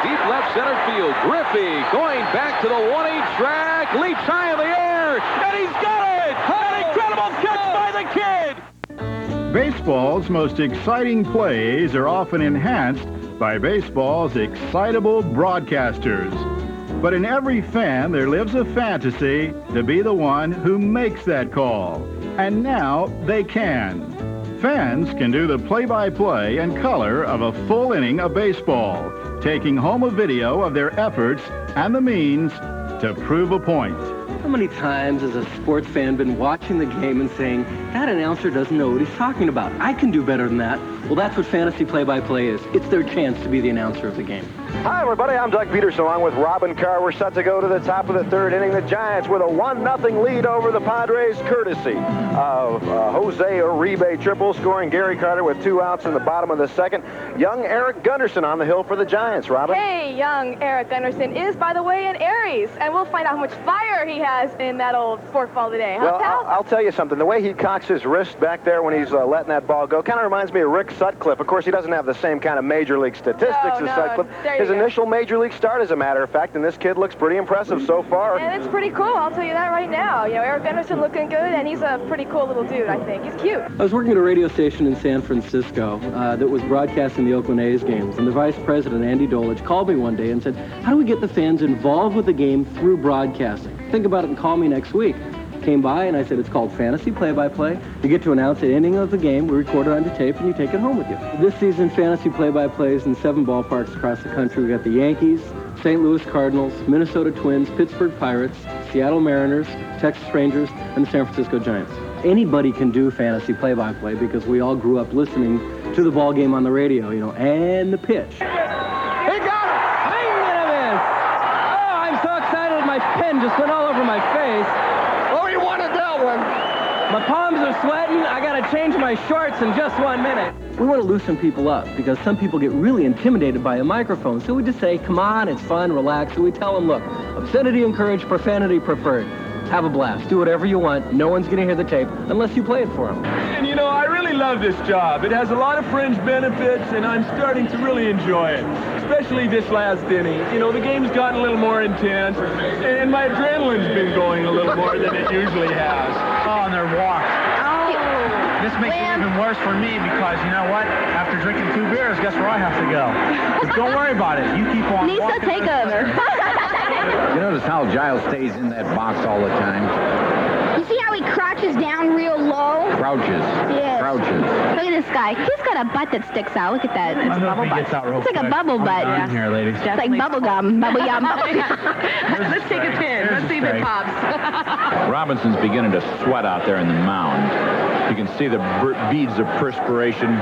deep left center field. Griffey going back to the 1-8 track, leaps high in the air, and he's got it! An incredible catch by the kid! Baseball's most exciting plays are often enhanced by baseball's excitable broadcasters. But in every fan, there lives a fantasy to be the one who makes that call. And now they can. Fans can do the play-by-play and color of a full inning of baseball, taking home a video of their efforts and the means to prove a point. How many times has a sports fan been watching the game and saying, that announcer doesn't know what he's talking about. I can do better than that. Well, that's what fantasy play-by-play is. It's their chance to be the announcer of the game. Hi, everybody. I'm Doug Peterson along with Robin Carr. We're set to go to the top of the third inning. The Giants with a 1-0 lead over the Padres, courtesy of Jose Uribe triple, scoring Gary Carter with 2 outs in the bottom of the second. Young Eric Gunderson on the hill for the Giants, Robin. Hey, young Eric Gunderson is, by the way, an Aries, and we'll find out how much fire he has in that old forkball today. Huh, well, pal? I'll tell you something. The way he cocks his wrist back there when he's letting that ball go kind of reminds me of Rick Sutcliffe. Of course, he doesn't have the same kind of major league statistics as Sutcliffe. His initial major league start, as a matter of fact, and this kid looks pretty impressive so far. And it's pretty cool, I'll tell you that right now. You know, Eric Gunderson looking good, and he's a pretty cool little dude, I think. He's cute. I was working at a radio station in San Francisco that was broadcasting the Oakland A's games, and the vice president, Andy Dolich, called me one day and said, how do we get the fans involved with the game through broadcasting? Think about it and call me next week. Came by and I said, it's called fantasy play-by-play. You get to announce the inning of the game, we record it onto tape, and you take it home with you. This season, fantasy play-by-play is in 7 ballparks across the country. We got the Yankees, St. Louis Cardinals, Minnesota Twins, Pittsburgh Pirates, Seattle Mariners, Texas Rangers, and the San Francisco Giants. Anybody can do fantasy play-by-play because we all grew up listening to the ball game on the radio, you know, and the pitch. He got it! Swing and a miss! Oh, I'm so excited my pen just went all over my face. Oh, he wanted that one! My palms are sweating. I gotta change my shorts in just 1 minute. We want to loosen people up because some people get really intimidated by a microphone. So we just say, come on, it's fun, relax. So we tell them, look, obscenity encouraged, profanity preferred. Have a blast. Do whatever you want. No one's going to hear the tape unless you play it for them. And you know, I really love this job. It has a lot of fringe benefits, and I'm starting to really enjoy it. Especially this last inning. You know, the game's gotten a little more intense, and my adrenaline's been going a little more than it usually has. Oh, and they're walked. This makes it even worse for me because, you know what? After drinking 2 beers, guess where I have to go? But don't worry about it. You keep on Lisa, walking. take over. You notice how Giles stays in that box all the time? You see how he crouches down real low? Crouches. Yes. Crouches. Look at this guy. He's got a butt that sticks out. Look at that. It's a bubble butt. It's like a bubble butt. In here, ladies. It's like bubble gum. Bubble yum. Let's take a pin. Let's see if it pops. Robinson's beginning to sweat out there in the mound. You can see the beads of perspiration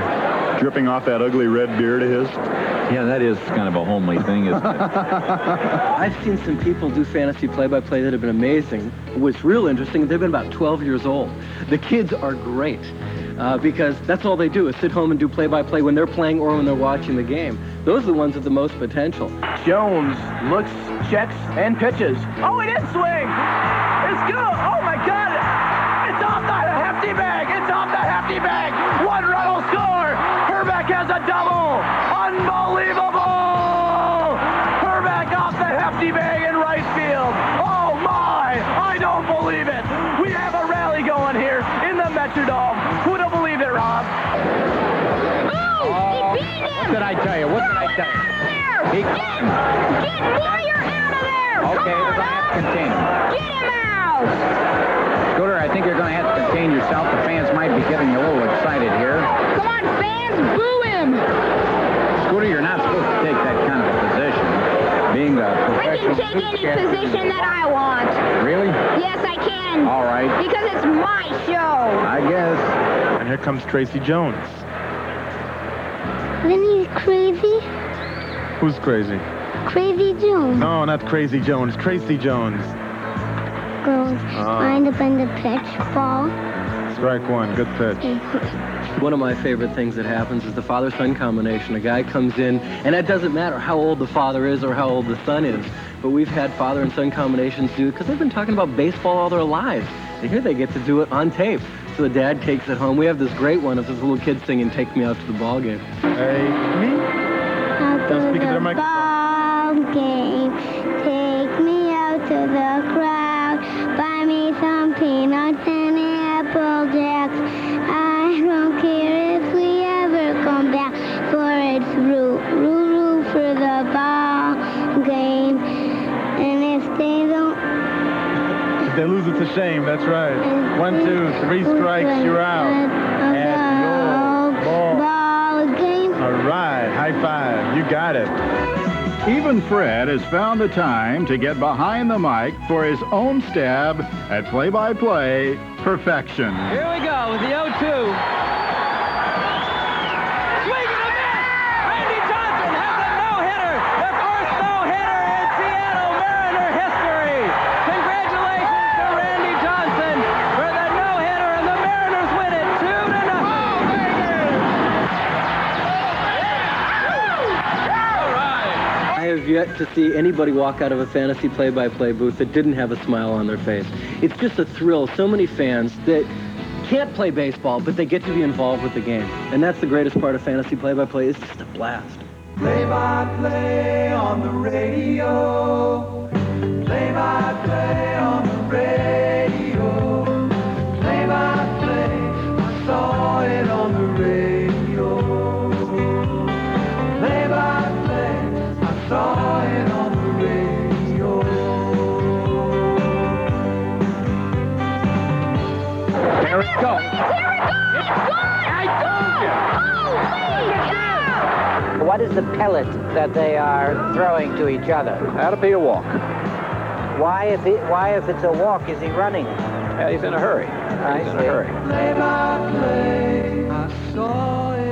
Dripping off that ugly red beard of his. Yeah, that is kind of a homely thing, isn't it? I've seen some people do fantasy play-by-play that have been amazing. What's real interesting, they've been about 12 years old. The kids are great because that's all they do is sit home and do play-by-play when they're playing or when they're watching the game. Those are the ones with the most potential. Jones looks, checks, and pitches. Oh, it is swing! It's good! Oh, my God! It's off the hefty bag! It's off the hefty bag! 1 run will score! Herbeck has a double! Unbelievable! Herbeck off the hefty bag in right field! Oh, my! I don't believe it! We have a rally going here in the Metrodome. Who don't believe it, Rob? Oh, he beat him! What did I tell you? What did I tell you? He Get Boyer out of there! Okay, Come we're on, going to have to Up! contain him. Get him out! Scooter, I think you're going to have to contain yourself. The fans might be getting a little excited here. Come on, fans, boo him! Scooter, you're not supposed to take that kind of a position. Being a I professional... can take any position that I want. Really? Yes, I can. All right. Because it's my show. I guess. And here comes Tracy Jones. Then he's crazy. Who's crazy? Crazy Jones. No, not Crazy Jones. Tracy Jones. Goes lined up in the pitch ball. Strike 1. Good pitch. One of my favorite things that happens is the father-son combination. A guy comes in, and it doesn't matter how old the father is or how old the son is, but we've had father and son combinations do it because they've been talking about baseball all their lives. And here they get to do it on tape. So the dad takes it home. We have this great one of this little kid singing, "Take Me Out to the Ball Game." Hey, me? Out Don't to speak into the the microphone. ball game. Take me out to the crowd. Buy me some peanuts and apple jacks. I don't care if we ever come back, for it's root for the ball game. And if they don't... If they lose, it's a shame. That's right. 1, 2, 3 strikes, you're out. At your ball game. All right. High five. You got it. Even Fred has found the time to get behind the mic for his own stab at play-by-play perfection. Here we go with the 0-2. Swing and a miss! Randy Johnson has a no-hitter! The first no-hitter in Seattle Mariner history! Congratulations to Randy Johnson for the no-hitter, and the Mariners win it 2-0. I have yet to see anybody walk out of a fantasy play-by-play booth that didn't have a smile on their face. It's just a thrill. So many fans that can't play baseball, but they get to be involved with the game. And that's the greatest part of fantasy play-by-play. It's just a blast. Play-by-play on the radio. Play-by-play on the radio. Play-by-play, I saw it on the radio. Play-by-play, I saw it on the radio. There it goes. Here it goes! It's gone! I told you. Holy cow! What is the pellet that they are throwing to each other? That'll be a walk. Why, if it's a walk, is he running? Yeah, he's in a hurry. I He's in see. a hurry. Play-by-play, I saw it